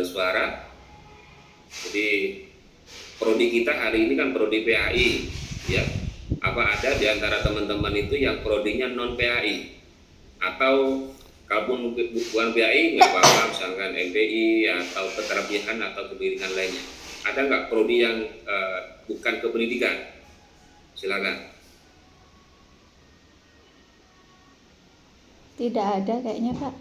bersuara. Jadi prodi kita hari ini kan prodi PAI, ya. Apa ada di antara teman-teman itu yang prodinya non PAI, atau kalaupun bukan PAI nggak apa-apa, misalkan MPI atau keterampilan atau pendidikan lainnya. Ada nggak prodi yang bukan kependidikan? Silakan. Tidak ada kayaknya, Pak.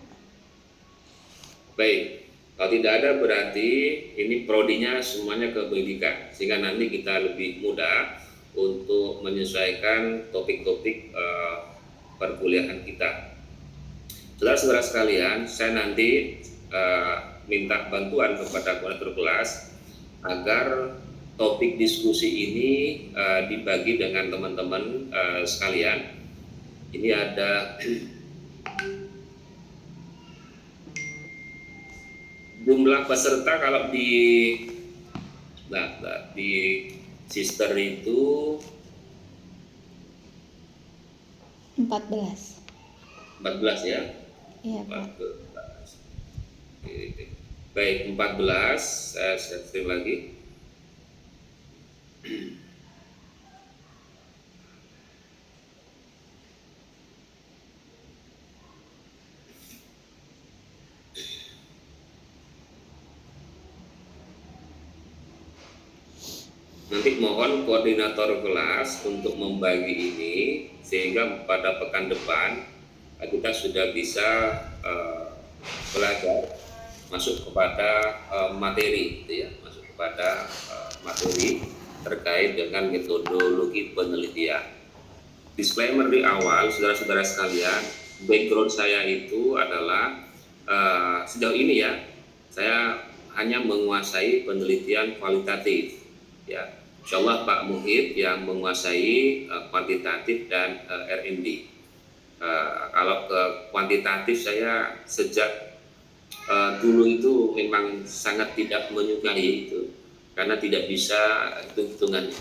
Baik, kalau tidak ada berarti ini prodinya semuanya ke pendidikan, sehingga nanti kita lebih mudah untuk menyesuaikan topik-topik perkuliahan kita. Saudara-saudara sekalian, saya nanti minta bantuan kepada koordinator kelas agar topik diskusi ini dibagi dengan teman-teman sekalian. Ini ada jumlah peserta kalau di sister itu 14. 14 ya. Iya, Pak. 14. Baik, 14. Saya stream lagi. Nanti mohon koordinator kelas untuk membagi ini sehingga pada pekan depan kita sudah bisa belajar masuk kepada materi, gitu ya, masuk kepada materi terkait dengan metodologi penelitian. Disclaimer di awal, saudara-saudara sekalian, background saya itu adalah sejauh ini ya, saya hanya menguasai penelitian kualitatif, ya. Insya Allah Pak Muhib yang menguasai kuantitatif dan R&D. Kalau ke kuantitatif saya sejak dulu itu memang sangat tidak menyukai itu karena tidak bisa hitung-hitungannya.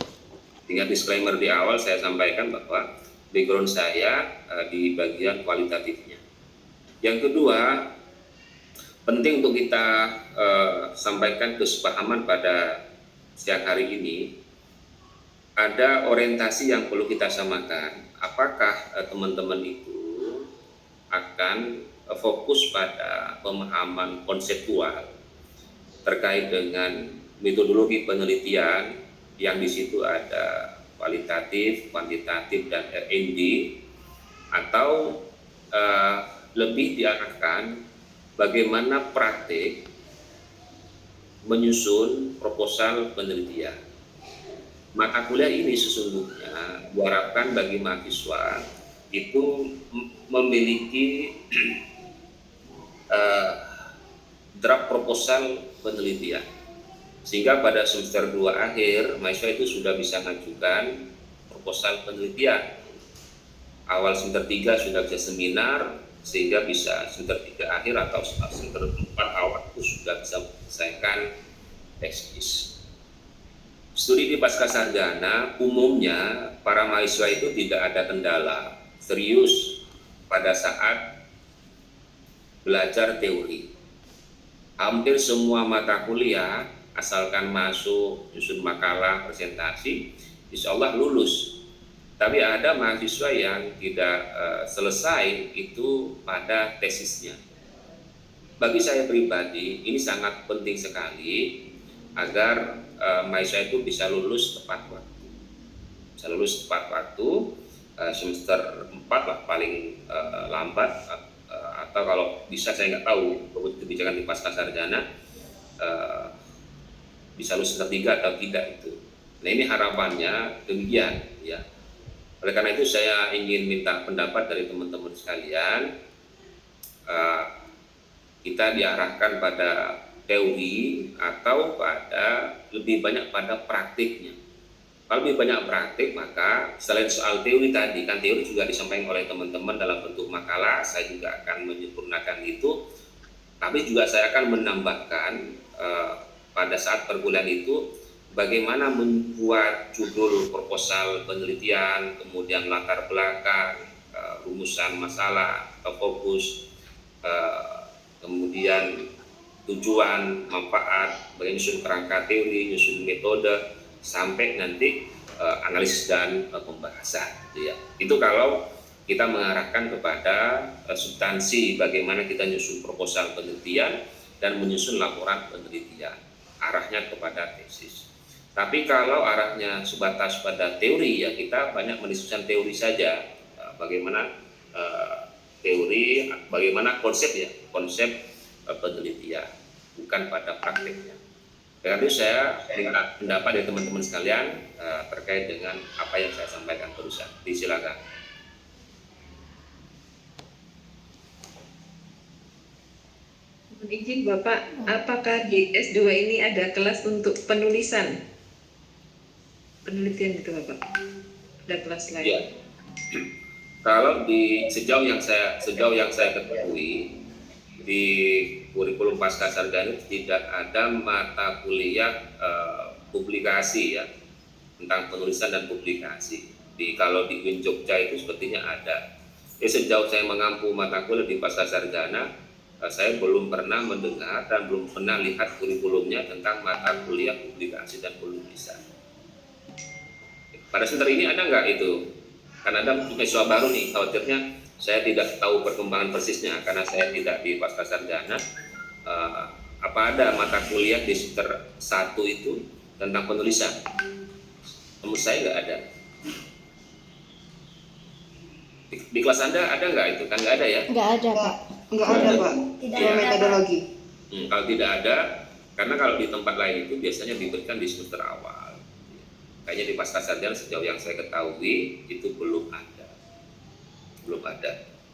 Sehingga disclaimer di awal saya sampaikan bahwa background saya di bagian kualitatifnya. Yang kedua, penting untuk kita sampaikan kesepahaman pada siang hari ini. Ada orientasi yang perlu kita samakan. Apakah teman-teman itu akan fokus pada pemahaman konseptual terkait dengan metodologi penelitian yang di situ ada kualitatif, kuantitatif, dan R&D, atau lebih diarahkan bagaimana praktik menyusun proposal penelitian. Mata kuliah ini sesungguhnya diharapkan bagi mahasiswa itu memiliki draft proposal penelitian, sehingga pada semester 2 akhir mahasiswa itu sudah bisa mengajukan proposal penelitian. Awal semester 3 sudah bisa seminar, sehingga bisa semester 3 akhir atau semester 4 awal itu sudah bisa menyelesaikan tesis. Studi di pascasarjana umumnya para mahasiswa itu tidak ada kendala serius pada saat belajar teori. Hampir semua mata kuliah asalkan masuk nyusun makalah, presentasi, insya Allah lulus. Tapi ada mahasiswa yang tidak selesai itu pada tesisnya. Bagi saya pribadi ini sangat penting sekali agar mahasiswa itu bisa lulus tepat waktu. Bisa lulus tepat waktu, semester 4 lah paling lambat, atau kalau bisa saya nggak tahu kebijakan di pascasarjana bisa lulus semester 3 atau tidak itu. Nah ini harapannya demikian ya. Oleh karena itu saya ingin minta pendapat dari teman-teman sekalian. Kita diarahkan pada teori atau pada lebih banyak pada praktiknya. Kalau lebih banyak praktik, maka selain soal teori tadi, kan teori juga disampaikan oleh teman-teman dalam bentuk makalah, saya juga akan menyempurnakan itu, tapi juga saya akan menambahkan pada saat perkuliahan itu bagaimana membuat judul proposal penelitian, kemudian latar belakang, rumusan masalah atau fokus, kemudian tujuan, manfaat, bagaimana nyusun kerangka teori, nyusun metode, sampai nanti analisis dan pembahasan. Gitu ya. Itu kalau kita mengarahkan kepada substansi bagaimana kita nyusun proposal penelitian dan menyusun laporan penelitian, arahnya kepada tesis. Tapi kalau arahnya sebatas pada teori, ya kita banyak mendiskusikan teori saja, bagaimana teori, bagaimana konsep ya, konsep penelitian, bukan pada prakteknya. Karena itu saya minta pendapat dari teman-teman sekalian terkait dengan apa yang saya sampaikan barusan. Disilakan. Mohon izin Bapak, apakah di S2 ini ada kelas untuk penulisan penelitian itu Bapak? Ada kelas lain? Ya. Kalau di sejauh yang saya ketahui, di kurikulum pascasarjana tidak ada mata kuliah publikasi ya, tentang penulisan dan publikasi. Kalau di UIN Jogja itu sepertinya ada. Sejauh saya mengampu mata kuliah di pascasarjana, saya belum pernah mendengar dan belum pernah lihat kurikulumnya tentang mata kuliah publikasi dan penulisan. Pada semester ini ada nggak itu? Karena ada mahasiswa baru nih, khawatirnya saya tidak tahu perkembangan persisnya karena saya tidak di pascasarjana. Apa ada mata kuliah di semester 1 itu tentang penulisan? Menurut saya nggak ada. Di kelas Anda ada nggak itu? Kan nggak ada ya? Nggak ada, Pak. Nggak ada, Pak. Tidak Cuma ada, metodologi. Kalau tidak ada, karena kalau di tempat lain itu biasanya diberikan di semester awal. Kayaknya di pascasarjana sejauh yang saya ketahui itu belum ada.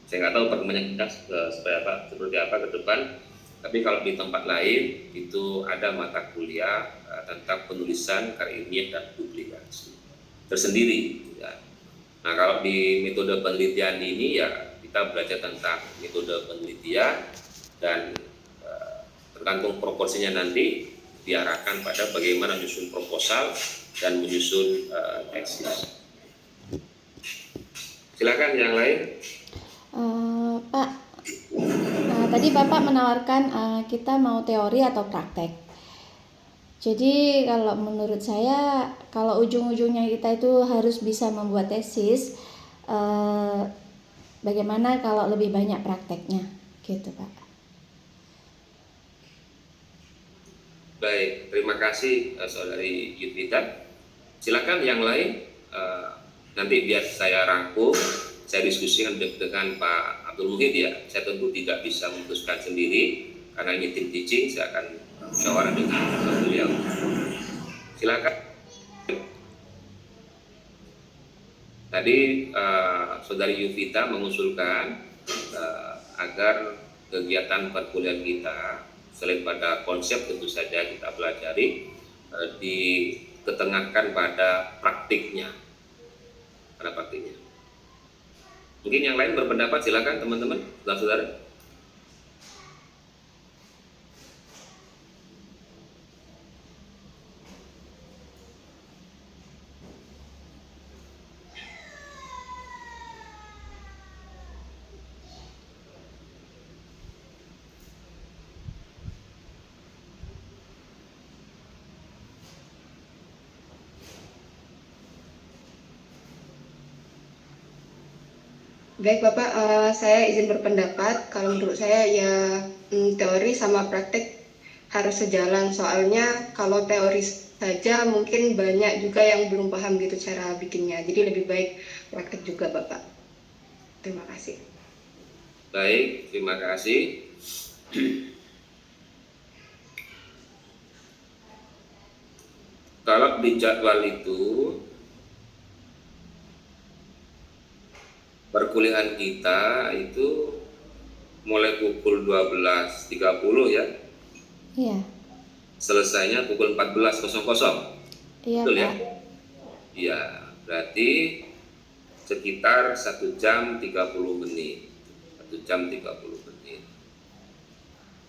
Saya nggak tahu perkembangannya kita seperti apa ke depan. Tapi kalau di tempat lain itu ada mata kuliah tentang penulisan karya ilmiah dan publikasi tersendiri. Ya. Nah kalau di metode penelitian ini ya kita belajar tentang metode penelitian dan tergantung proporsinya nanti diarahkan pada bagaimana menyusun proposal dan menyusun tesis. Silakan yang lain. Pak, tadi Bapak menawarkan kita mau teori atau praktek. Jadi kalau menurut saya, kalau ujung-ujungnya kita itu harus bisa membuat tesis, bagaimana kalau lebih banyak prakteknya, gitu Pak. Baik, terima kasih Saudari Yudhita. Silakan yang lain, nanti biar saya rangkum, saya diskusikan dengan Pak Abdul Muhid ya. Saya tentu tidak bisa memutuskan sendiri karena ini tim teaching, saya akan musyawarah dengan beliau. Silakan. Tadi Saudari Yudhita mengusulkan agar kegiatan perkuliahan kita selain pada konsep tentu saja kita pelajari, diketengahkan pada praktiknya. Mungkin yang lain berpendapat, silakan teman-teman, saudara-saudara. Baik Bapak, saya izin berpendapat. Kalau menurut saya ya teori sama praktek harus sejalan. Soalnya kalau teori saja mungkin banyak juga yang belum paham gitu cara bikinnya. Jadi lebih baik praktek juga Bapak. Terima kasih. Baik, terima kasih. Kalau di jadwal itu perkuliahan kita itu mulai pukul 12.30 ya. Iya. Selesainya pukul 14.00. Iya, Betul Pak. ya? Iya, berarti sekitar 1 jam 30 menit. 1 jam 30 menit.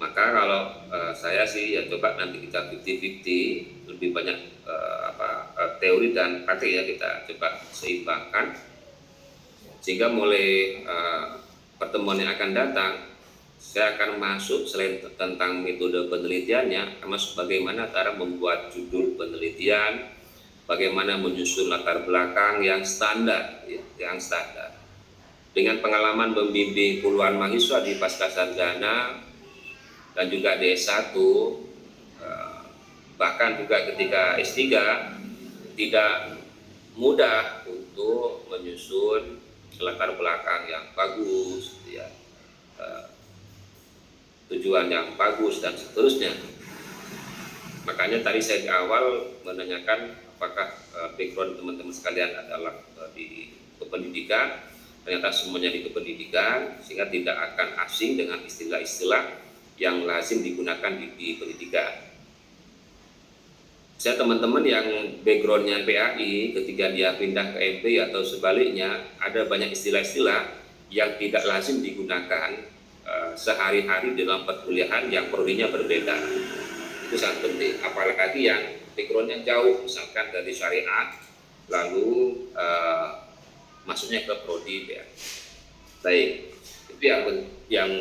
Maka kalau saya sih ya coba nanti kita 50-50, lebih banyak teori dan praktik ya, kita coba seimbangkan. Sehingga mulai pertemuan yang akan datang saya akan masuk selain tentang metode penelitiannya, termasuk bagaimana cara membuat judul penelitian, bagaimana menyusun latar belakang yang standar, ya, yang standar. Dengan pengalaman membimbing puluhan mahasiswa di Pascasarjana dan juga di S1, bahkan juga ketika S3, tidak mudah untuk menyusun latar belakang yang bagus, ya, tujuan yang bagus dan seterusnya. Makanya tadi saya di awal menanyakan apakah background teman-teman sekalian adalah di kependidikan. Ternyata semuanya di kependidikan, sehingga tidak akan asing dengan istilah-istilah yang lazim digunakan di pendidikan. Saya teman-teman yang backgroundnya PAI, ketika dia pindah ke MP atau sebaliknya, ada banyak istilah-istilah yang tidak lazim digunakan sehari-hari dalam perkuliahan yang prodinya berbeda. Itu sangat penting, apalagi yang backgroundnya jauh, misalkan dari syariat, lalu masuknya ke prodi PAI. Baik, itu yang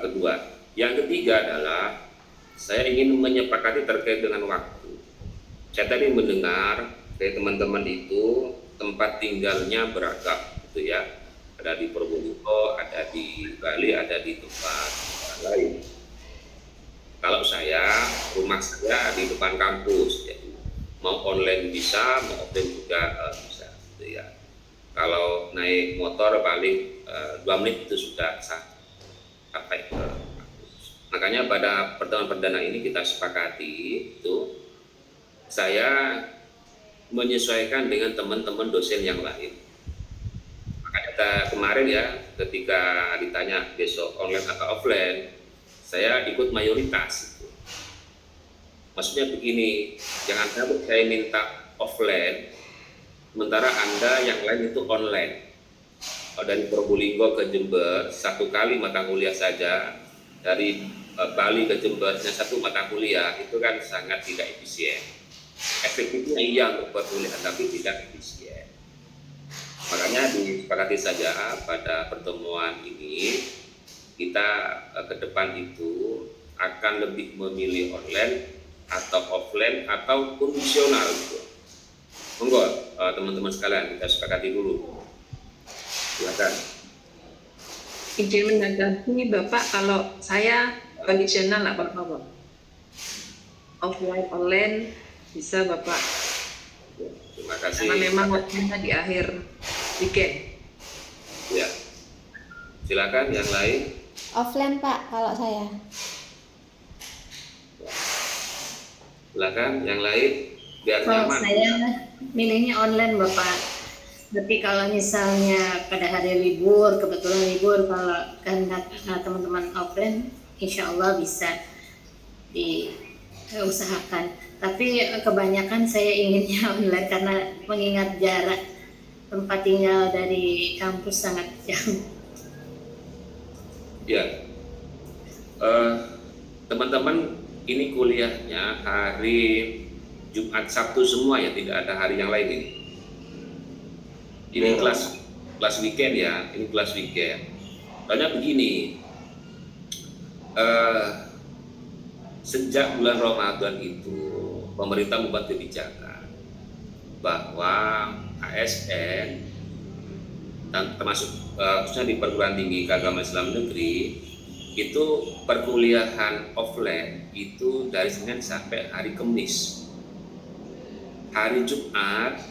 kedua. Yang ketiga adalah saya ingin menyepakati terkait dengan waktu. Saya tadi mendengar dari teman-teman itu tempat tinggalnya beragam, gitu ya. Ada di Probolinggo, ada di Bali, ada di tempat lain. Kalau saya, rumah saya di depan kampus, jadi mau online bisa, mau offline juga bisa, gitu ya. Kalau naik motor paling 2 menit itu sudah sampai ke kampus. Makanya pada pertemuan perdana ini kita sepakati itu saya menyesuaikan dengan teman-teman dosen yang lain. Makanya kemarin ya, ketika ditanya besok online atau offline, saya ikut mayoritas. Maksudnya begini, jangan sampai saya minta offline, sementara Anda yang lain itu online. Dari Probolinggo ke Jember 1 kali mata kuliah saja, dari Bali ke Jember hanya 1 mata kuliah, itu kan sangat tidak efisien. Efektifnya iya untuk perkuliahan, tapi tidak efisien. Makanya disepakati saja pada pertemuan ini kita ke depan itu akan lebih memilih online atau offline atau kondisional gitu. Monggo teman-teman sekalian, kita sepakati dulu. Silakan. Izin menanggapi Bapak, kalau saya kondisional apa-apa, offline, online bisa Bapak. Terima kasih. Karena memang waktunya di akhir weekend. Ya. Silakan yang lain. Offline Pak kalau saya. Silakan yang lain biar Kalau nyaman. saya milihnya online Bapak. Tapi kalau misalnya pada hari libur, kebetulan libur, kalau kehendak teman-teman offline, insya Allah bisa diusahakan. Tapi kebanyakan saya inginnya online karena mengingat jarak tempat tinggal dari kampus sangat jauh. Ya, teman-teman ini kuliahnya hari Jumat Sabtu semua ya, tidak ada hari yang lain ini. Ini kelas weekend ya, ini kelas weekend. Soalnya begini, sejak bulan Ramadan itu pemerintah membuat kebijakan bahwa ASN dan termasuk khususnya di perguruan tinggi keagamaan Islam negeri itu perkuliahan offline itu dari Senin sampai hari Kamis. Hari Jumat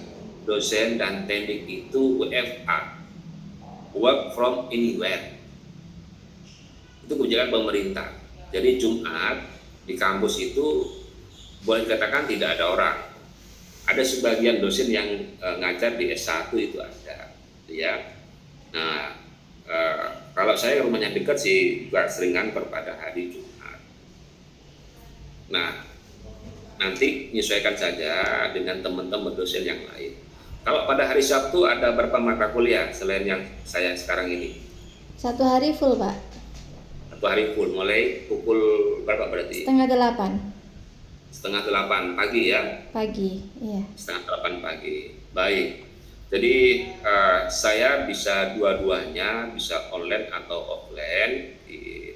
dosen dan teknik itu WFA, work from anywhere. Itu kebijakan pemerintah. Jadi Jumat di kampus itu boleh dikatakan tidak ada orang. Ada sebagian dosen yang ngajar di S1 itu ada, ya. Nah, kalau saya rumahnya dekat sih juga seringan pada hari Jumat. Nah, nanti menyesuaikan saja dengan teman-teman dosen yang lain. Kalau pada hari Sabtu ada berapa mata kuliah selain yang saya sekarang ini? 1 hari full Pak. 1 hari full, mulai pukul berapa berarti? Setengah 8 Setengah 8 pagi ya? pagi, iya. Setengah 8 pagi. Baik. Jadi saya bisa dua-duanya, bisa online atau offline.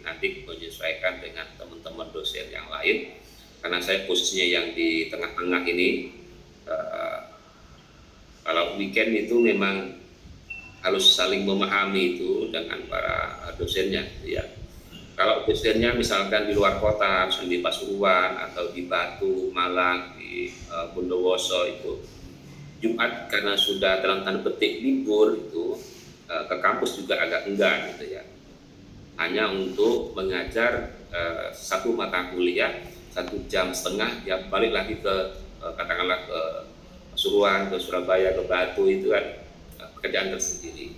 nanti menyesuaikan dengan teman-teman dosen yang lain, karena saya posisinya yang di tengah-tengah ini. Kalau weekend itu memang harus saling memahami itu dengan para dosennya, ya. Kalau dosennya misalkan di luar kota, misalnya di Pasuruan atau di Batu, Malang, di Bondowoso itu, Jumat karena sudah dalam tanda petik libur itu, ke kampus juga agak enggan gitu ya. Hanya untuk mengajar satu mata kuliah 1,5 jam, ya balik lagi ke katakanlah ke Pasuruan, ke Surabaya, ke Batu, itu kan pekerjaan tersendiri.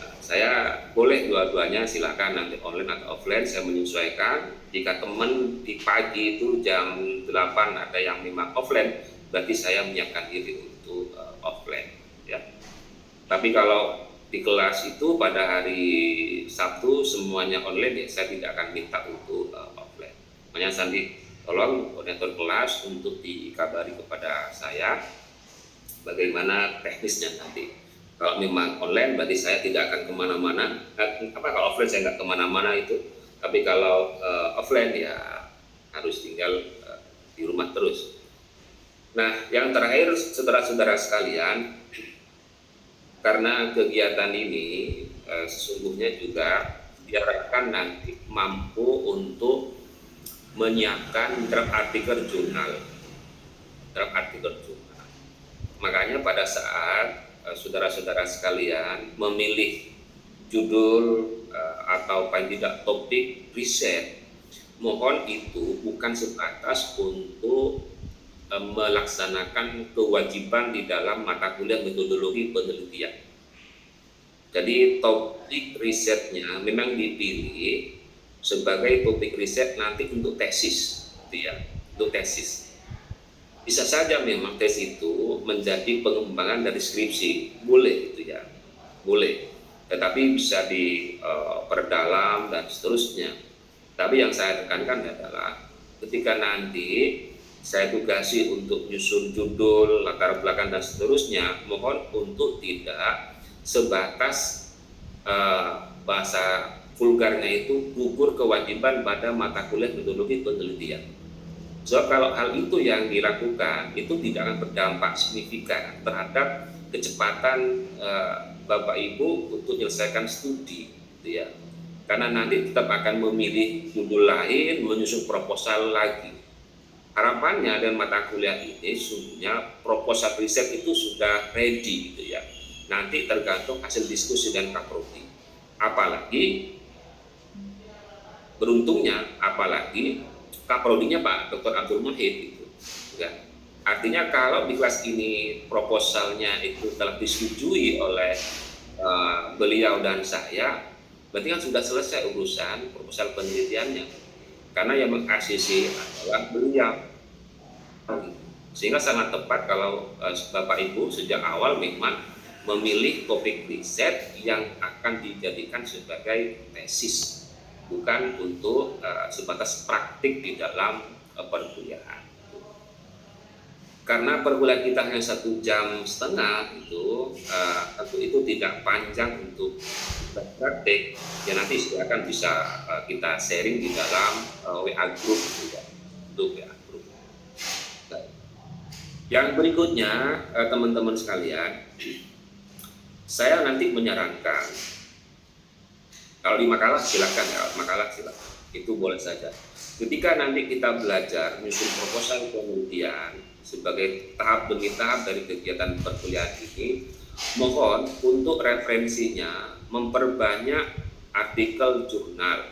Nah, saya boleh dua-duanya, silakan nanti online atau offline, saya menyesuaikan. Jika teman di pagi itu jam 8 ada yang memang offline, berarti saya menyiapkan diri untuk offline, ya. Tapi kalau di kelas itu pada hari Sabtu semuanya online, ya saya tidak akan minta untuk offline. Makanya nanti tolong koordinator kelas untuk dikabari kepada saya bagaimana teknisnya nanti. Kalau memang online berarti saya tidak akan kemana-mana. Kalau offline saya nggak kemana-mana itu. Tapi kalau offline ya harus tinggal di rumah terus. Nah, yang terakhir saudara-saudara sekalian, karena kegiatan ini sesungguhnya juga diharapkan nanti mampu untuk menyiapkan draft artikel jurnal. Makanya pada saat saudara-saudara sekalian memilih judul atau paling tidak topik riset, mohon itu bukan sebatas untuk melaksanakan kewajiban di dalam mata kuliah metodologi penelitian. Jadi topik risetnya memang dipilih sebagai topik riset nanti untuk tesis, gitu ya, untuk tesis. Bisa saja memang tes itu menjadi pengembangan dari skripsi, boleh gitu ya, boleh. Tetapi bisa diperdalam dan seterusnya. Tapi yang saya tekankan adalah ketika nanti saya tugasi untuk nyusun judul, latar belakang dan seterusnya, mohon untuk tidak sebatas bahasa vulgarnya itu gugur kewajiban pada mata kuliah metodologi penelitian. So kalau hal itu yang dilakukan itu tidak akan berdampak signifikan terhadap kecepatan Bapak Ibu untuk menyelesaikan studi, gitu ya. Karena nanti tetap akan memilih judul lain, menyusun proposal lagi. Harapannya dengan mata kuliah ini sesungguhnya proposal riset itu sudah ready, gitu ya. Nanti tergantung hasil diskusi dan kaprodi. Apalagi beruntungnya, kaprodinya Pak Dr. Abdul Muhid itu, ya. Artinya kalau di kelas ini proposalnya itu telah disetujui oleh beliau dan saya, berarti kan sudah selesai urusan proposal penelitiannya. Karena yang mengaksesi adalah beliau. Sehingga sangat tepat kalau Bapak Ibu sejak awal memang memilih topik riset yang akan dijadikan sebagai tesis, bukan untuk sebatas praktik di dalam perkuliahan. Karena perkuliahan kita hanya 1,5 jam itu, tentu itu tidak panjang untuk praktik. Ya nanti silakan bisa kita sharing di dalam WA group juga, untuk WA group. Nah, yang berikutnya teman-teman sekalian, saya nanti menyarankan kalau di makalah silakan, itu boleh saja. Ketika nanti kita belajar menyusun proposal penelitian sebagai tahap demi tahap dari kegiatan perkuliahan ini, mohon untuk referensinya memperbanyak artikel jurnal,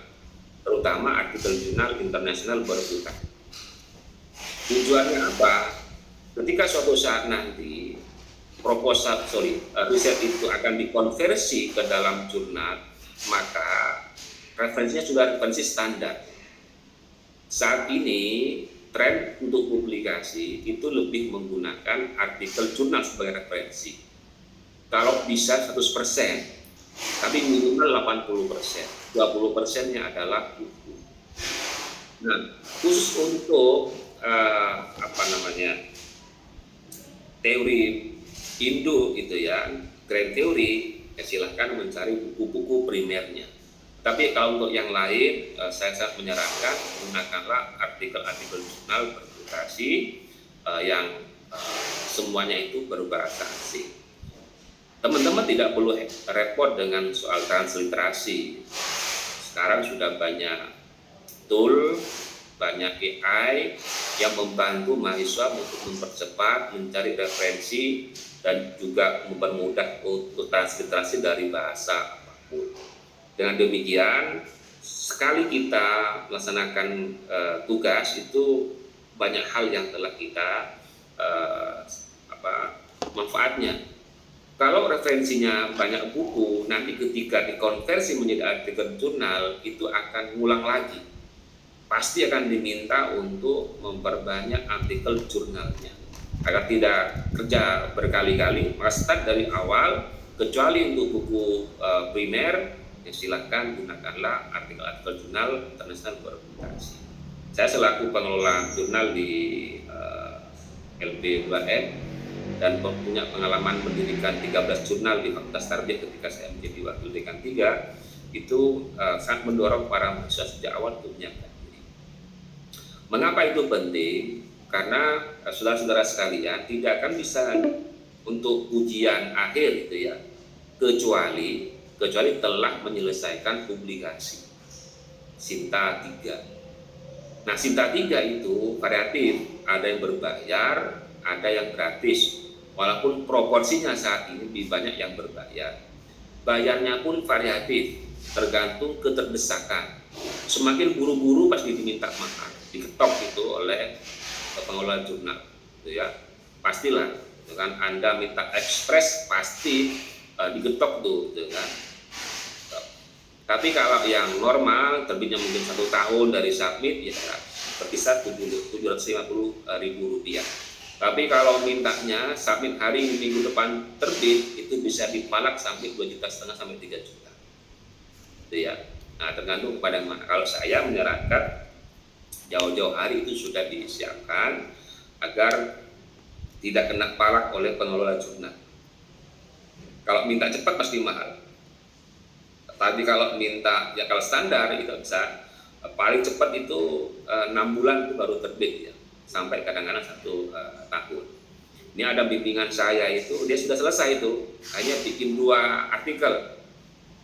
terutama artikel jurnal internasional berputar. Tujuannya apa? Ketika suatu saat nanti riset itu akan dikonversi ke dalam jurnal, maka referensinya sudah referensi standar. Saat ini tren untuk publikasi itu lebih menggunakan artikel jurnal sebagai referensi. Kalau bisa 100%, tapi minimal 80%, 20%-nya adalah buku. Nah, khusus untuk teori Indo gitu ya, grand teori, silahkan mencari buku-buku primernya. Tapi kalau untuk yang lain, saya sangat menyarankan gunakanlah artikel-artikel jurnal berpublikasi yang semuanya itu berbahasa asing. Teman-teman tidak perlu repot dengan soal transliterasi. Sekarang sudah banyak tool, banyak AI yang membantu mahasiswa untuk mempercepat, mencari referensi, dan juga mempermudah untuk transliterasi dari bahasa apapun. Dengan demikian, sekali kita melaksanakan tugas itu banyak hal yang telah kita manfaatnya. Kalau referensinya banyak buku, nanti ketika dikonversi menjadi artikel jurnal itu akan ngulang lagi. Pasti akan diminta untuk memperbanyak artikel jurnalnya agar tidak kerja berkali-kali. Maka start dari awal, kecuali untuk buku primer, ya silahkan gunakanlah artikel-artikel jurnal internasional berpublikasi. Saya selaku pengelola jurnal di LB2M dan punya pengalaman mendirikan 13 jurnal di Fakultas Tarbiyah ketika saya menjadi wakil dekan 3, itu sangat mendorong para mahasiswa sejak awal untuk menyiapkan diri. Mengapa itu penting? Karena saudara-saudara sekalian tidak akan bisa untuk ujian akhir gitu ya, kecuali telah menyelesaikan publikasi Sinta 3. Nah, Sinta 3 itu variatif, ada yang berbayar, ada yang gratis. Walaupun proporsinya saat ini lebih banyak yang berbayar. Bayarnya pun variatif, tergantung keterdesakan. Semakin buru-buru pasti diminta mahal, diketok itu oleh pengelola jurnal, gitu ya. Pastilah, dengan Anda minta ekspres pasti digetok tuh, gitu kan. Tapi kalau yang normal, terbitnya mungkin 1 tahun dari submit, ya berkisar Rp750.000. Tapi kalau mintanya submit hari minggu depan terbit, itu bisa dipalak sampai 2,5 juta sampai 3 juta. Itu ya. Nah, tergantung kepada mana. Kalau saya menyarankan jauh-jauh hari itu sudah disiapkan agar tidak kena palak oleh pengelola jurnal. Kalau minta cepat pasti mahal. Tapi kalau minta ya kalau standar itu bisa paling cepat itu 6 bulan itu baru terbit ya. Sampai kadang-kadang 1 tahun. Ini ada bimbingan saya itu, dia sudah selesai itu, hanya bikin 2 artikel,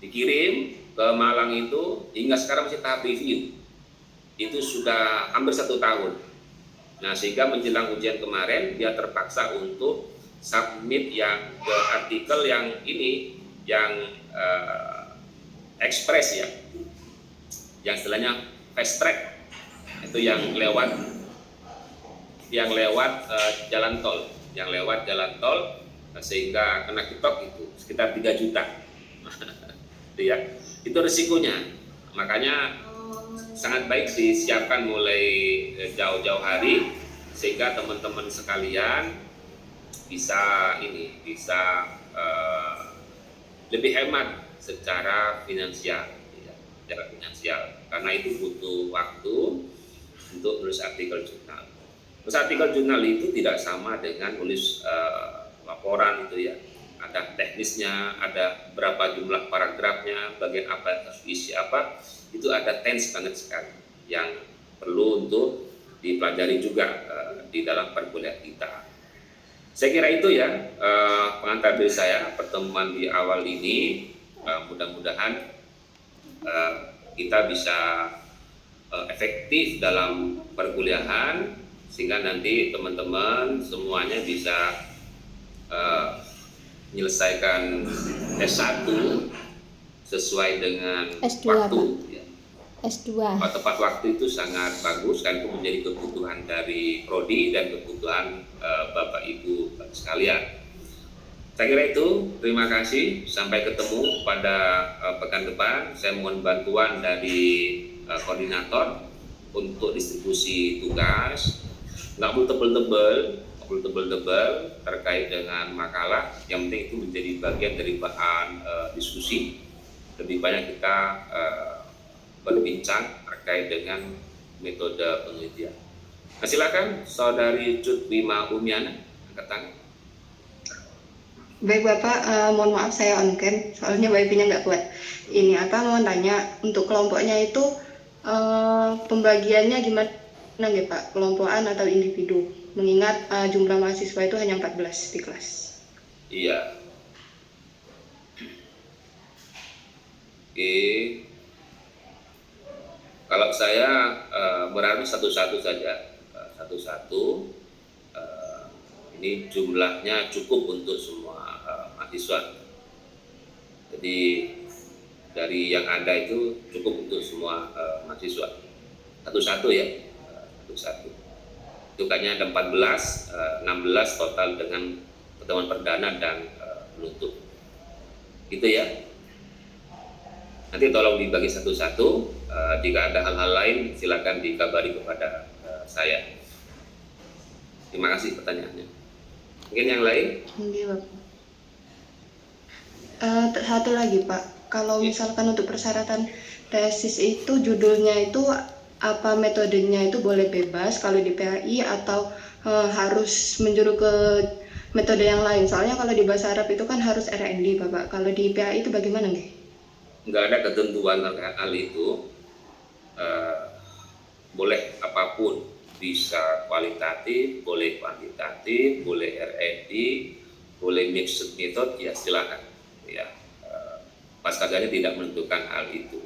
dikirim ke Malang itu, hingga sekarang masih tahap review. Itu sudah hampir 1 tahun. Nah, sehingga menjelang ujian kemarin dia terpaksa untuk submit yang ke artikel yang ini, yang ekspres ya, yang istilahnya fast track, itu yang lewat jalan tol, sehingga kena ketok itu sekitar 3 juta. Itu ya, itu risikonya. Makanya sangat baik disiapkan mulai jauh-jauh hari sehingga teman-teman sekalian bisa lebih hemat secara finansial, karena itu butuh waktu untuk menulis artikel jurnal. Terus artikel jurnal itu tidak sama dengan nulis laporan itu ya. Ada teknisnya, ada berapa jumlah paragrafnya, bagian apa yang harus diisi apa, itu ada tense banget sekali yang perlu untuk dipelajari juga di dalam perkuliahan kita. Saya kira itu ya pengantar dari saya pertemuan di awal ini. Mudah-mudahan kita bisa efektif dalam perkuliahan, sehingga nanti teman-teman semuanya bisa menyelesaikan S1 sesuai dengan S2, waktu. Ya. S2. Tepat waktu itu sangat bagus, kan itu menjadi kebutuhan dari prodi dan kebutuhan Bapak Ibu sekalian. Saya kira itu, terima kasih. Sampai ketemu pada pekan depan. Saya mohon bantuan dari koordinator untuk distribusi tugas. Nggak perlu tebel-tebel terkait dengan makalah. Yang penting itu menjadi bagian dari bahan diskusi. Lebih banyak kita berbincang terkait dengan metode penelitian. Nah, silakan Saudari Cutbima Umiana, angkat tangan. Baik Bapak, mohon maaf saya on cam, soalnya wifi-nya nggak kuat. Ini apa, mau tanya, untuk kelompoknya itu pembagiannya gimana nggih Pak? Kelompokan atau individu? Mengingat jumlah mahasiswa itu hanya 14 di kelas. Iya. Oke. Kalau saya berarti satu-satu saja, satu-satu. Ini jumlahnya cukup untuk semua mahasiswa. Jadi dari yang ada itu cukup untuk semua mahasiswa. Satu-satu ya, satu-satu. Itu kayaknya ada 14, 16 total dengan pertemuan perdana dan penutup. Gitu ya. Nanti tolong dibagi satu-satu. Jika ada hal-hal lain silakan dikabari kepada saya. Terima kasih pertanyaannya. Mungkin yang lain? Iya Bapak. Satu lagi Pak, kalau misalkan untuk persyaratan tesis itu judulnya itu apa metodenya itu boleh bebas kalau di PAI atau harus menjuru ke metode yang lain? Soalnya kalau di bahasa Arab itu kan harus RND Bapak. Kalau di PAI itu bagaimana nggih? Nggak ada ketentuan terkait hal itu. Boleh apapun, bisa kualitatif, boleh kuantitatif, boleh RND, boleh mixed method, ya silakan. Ya, Pascaganya tidak menentukan hal itu.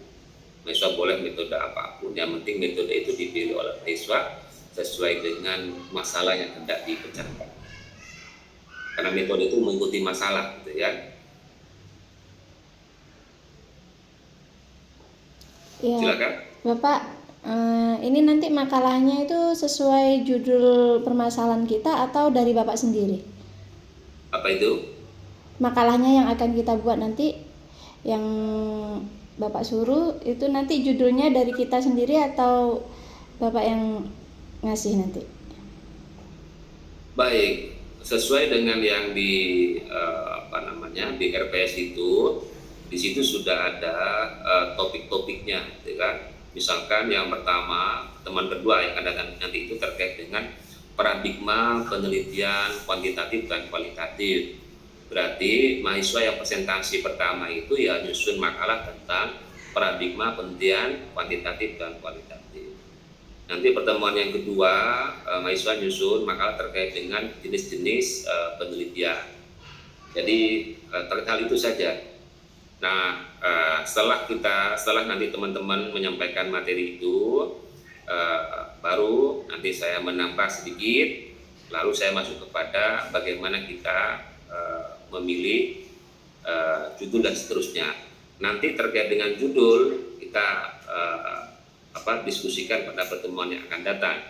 Mahasiswa boleh metode apapun, yang penting metode itu dipilih oleh mahasiswa sesuai dengan masalah yang hendak dipecahkan. Karena metode itu mengikuti masalah, gitu ya. Ya, Silakan. Bapak, ini nanti makalahnya itu sesuai judul permasalahan kita atau dari Bapak sendiri? Apa itu? Makalahnya yang akan kita buat nanti, yang Bapak suruh itu nanti judulnya dari kita sendiri atau Bapak yang ngasih nanti? Baik, sesuai dengan yang di di RPS itu, di situ sudah ada topik-topiknya, gitu kan. Misalkan yang pertama, teman kedua yang akan datang nanti itu terkait dengan paradigma penelitian kuantitatif dan kualitatif. Berarti mahasiswa yang presentasi pertama itu ya nyusun makalah tentang paradigma penelitian kuantitatif dan kualitatif. Nanti pertemuan yang kedua, mahasiswa nyusun makalah terkait dengan jenis-jenis penelitian. Jadi terkait hal itu saja. Nah, setelah nanti teman-teman menyampaikan materi itu, baru nanti saya menambah sedikit, lalu saya masuk kepada bagaimana kita memilih judul dan seterusnya. Nanti terkait dengan judul kita diskusikan pada pertemuan yang akan datang.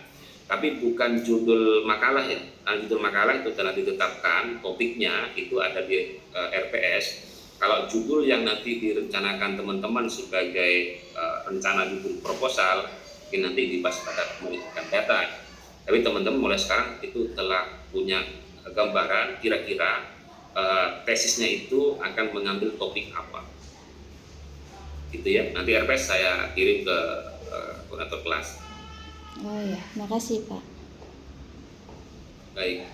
Tapi bukan judul makalah ya. Nah, judul makalah itu telah ditetapkan, topiknya itu ada di RPS. Kalau judul yang nanti direncanakan teman-teman sebagai rencana judul proposal, ini nanti dibahas pada pertemuan yang akan datang. Tapi teman-teman mulai sekarang itu telah punya gambaran kira-kira tesisnya itu akan mengambil topik apa. Gitu ya. Nanti RPS saya kirim ke koordinator kelas. Oh ya, makasih Pak. Baik.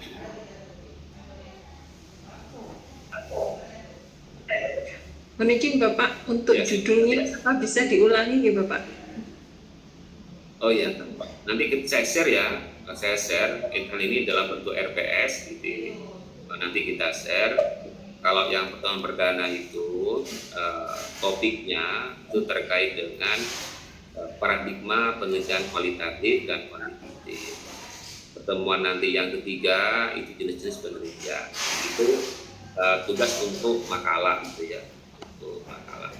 Mohon izin Bapak, untuk Ya. judulnya apa bisa diulangi ya Bapak? Oh iya, nanti saya share ya. Saya share ini dalam bentuk RPS gitu. Nanti kita share. Kalau yang pertemuan perdana itu topiknya itu terkait dengan paradigma penelitian kualitatif dan kuantitatif. Pertemuan nanti yang ketiga itu jenis-jenis penelitian. Itu tugas untuk makalah gitu ya, untuk makalah.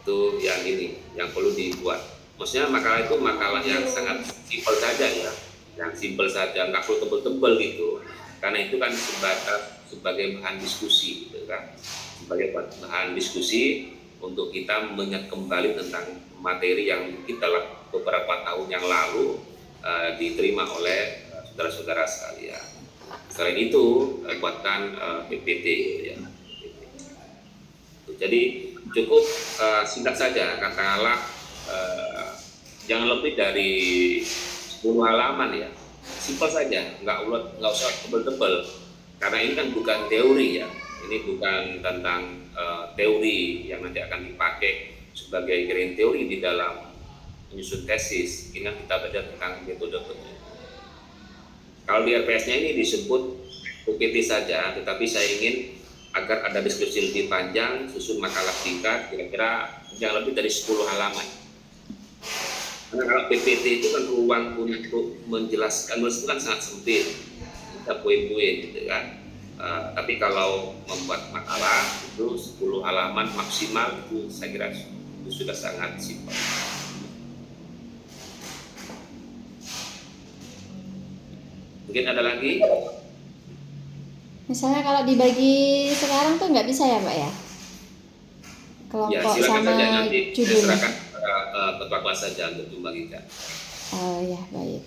Itu yang ini yang perlu dibuat. Maksudnya makalah itu makalah yang sangat simpel saja ya, yang simpel saja, nggak perlu tebel-tebel gitu. Karena itu kan sebagai bahan diskusi gitu kan, sebagai bahan diskusi untuk kita mengingat kembali tentang materi yang kita telah beberapa tahun yang lalu diterima oleh saudara-saudara sekalian. Selain itu buatkan PPT ya. Jadi cukup singkat saja, katakanlah jangan lebih dari 10 halaman ya, simpel saja, nggak usah tebel-tebel. karena ini kan bukan teori ya, ini bukan tentang teori yang nanti akan dipakai sebagai grand teori di dalam menyusun tesis. Ini kan kita belajar tentang metode penelitian. Kalau di RPS-nya ini disebut UPT saja, tetapi saya ingin agar ada diskusi lebih panjang, susun makalah singkat, kira-kira jangan lebih dari 10 halaman. Karena kalau PPT itu kan ruang untuk menjelaskan, menulis itu kan sangat sempit, kita poin-poin gitu kan. Tapi kalau membuat makalah itu 10 halaman maksimal, itu saya kira itu sudah sangat simpel. Mungkin ada lagi? Misalnya kalau dibagi sekarang tuh nggak bisa ya Pak ya? Ya, Kelompok silakan sama saja nanti saya judulnya. serahkan ketua kelas saja untuk membagikan. Oh ya, baik.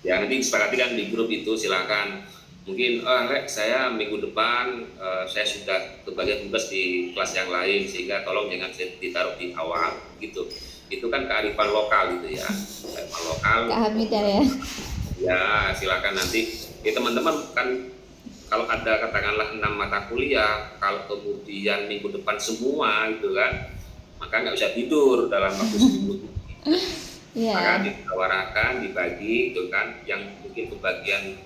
Ya, nanti disepakati kan di grup itu, silakan. Mungkin Rek, saya minggu depan saya sudah kebagian tugas di kelas yang lain, sehingga tolong jangan ditaruh di awal gitu. Itu kan kearifan lokal gitu ya, kearifan lokal. Kak Hamidah ya. Ya, silakan nanti. Ya teman-teman kan kalau ada katakanlah 6 mata kuliah, kalau kemudian minggu depan semua gitu kan, maka nggak bisa tidur dalam waktu seminggu. Maka Iya. ditawarakan, dibagi gitu kan, yang mungkin kebagian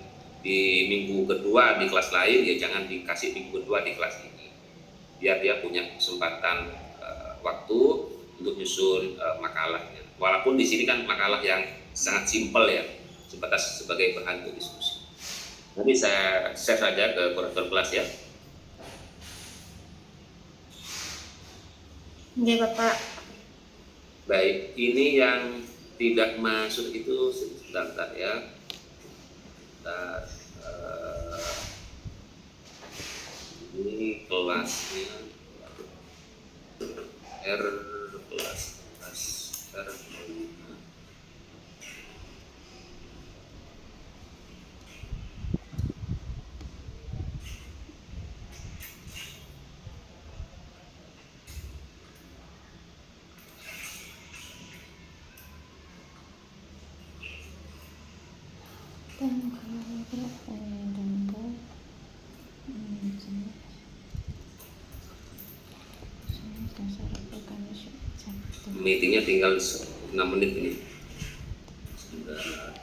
di minggu kedua di kelas lain ya jangan dikasih minggu kedua di kelas ini, biar dia punya kesempatan waktu untuk nyusun makalahnya. Walaupun di sini kan makalah yang sangat simpel ya, sebatas sebagai bahan untuk diskusi. Nanti saya share saja ke kurator kelas ya. Oke Bapak. Baik, ini yang tidak masuk itu sebentar ya. Bentar, ini kelasnya R kelas R 5. Tanggal berapa ya? Tanggal Meetingnya tinggal 6 menit ini. Sebentar.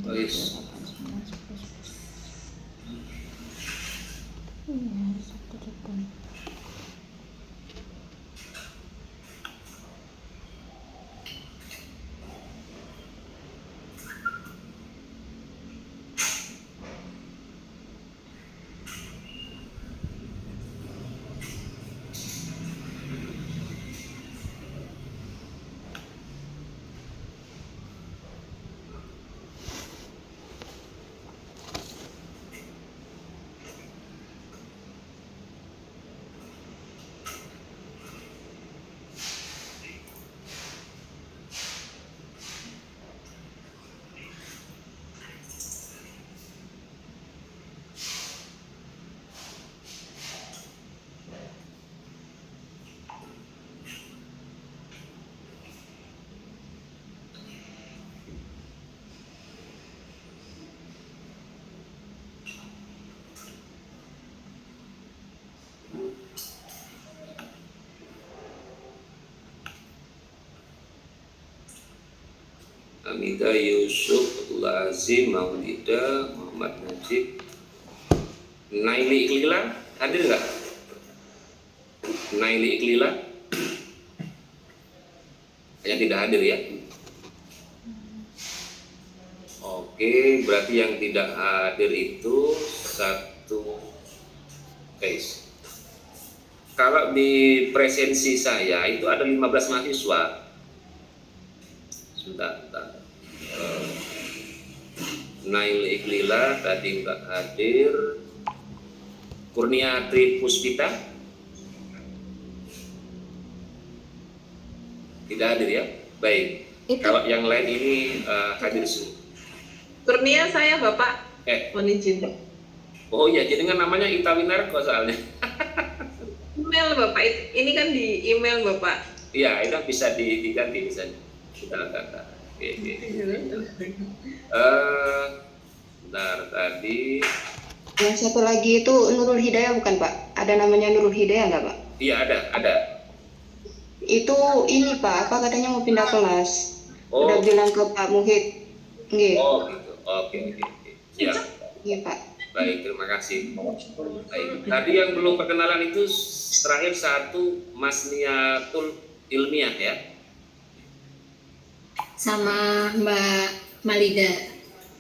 Oh, yes. Iya, Sabtu depan. Hamida Yusuf, Abdullah Azim, Maulida, Muhammad Najib, Naili Iklila, hadir nggak? Naili Iklila? Yang tidak hadir ya? Oke, berarti yang tidak hadir itu satu case. Kalau di presensi saya itu ada 15 mahasiswa. Sebentar. Nail Iklila tadi nggak hadir. Kurnia Tri Puspita tidak hadir ya. Baik. Itu Kalau yang lain ini hadir semua. Kurnia saya Bapak, mohon izin. Oh iya, jadi kan namanya Ita Winarko soalnya. Email Bapak, ini kan di email Bapak. Iya, itu bisa diganti bisa kita kata. Oke, oke. Bentar tadi. Yang satu lagi itu Nurul Hidayah bukan Pak? Ada namanya Nurul Hidayah nggak Pak? Iya ada. Itu ini Pak, apa katanya mau pindah kelas. Udah Oh, bilang ke Pak Muhid. Nggih. oh gitu. Oke. Siap. Iya Pak. Baik, terima kasih. Baik. Tadi yang belum perkenalan itu terakhir satu Mas Niatul Ilmiah ya. Sama Mbak Malida.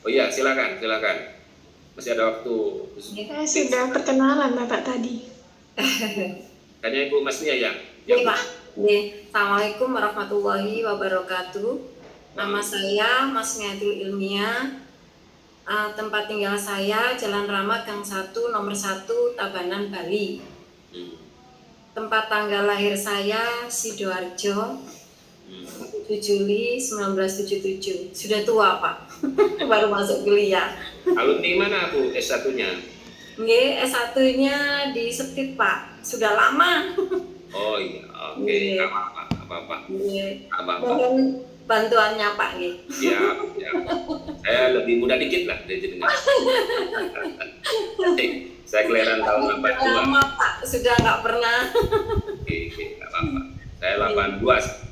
Oh iya, silakan. Masih ada waktu. Saya sudah perkenalan Bapak tadi. Hanya Ibu Mas Nia ya. Iya Pak. Assalamualaikum warahmatullahi wabarakatuh. Nama saya Mas Niatul Ilmiah. Tempat tinggal saya Jalan Rama Gang 1 nomor 1 Tabanan Bali. Tempat tanggal lahir saya Sidoarjo 7 Juli 1977. Sudah tua Pak. Baru masuk kuliah. Alumni mana Bu S1-nya? Nggih, S1-nya di Septit Pak. Sudah lama. Oh iya, oke. Nggih. Nggak apa-apa. Nggih. Nggak apa-apa. Mohon bantuannya Pak nggih. Siap. Saya lebih muda dikit lah dari jenengan. Saya kelahiran tahun 82. Lama Pak, sudah nggak pernah. Oke, nggak apa-apa. Saya 82.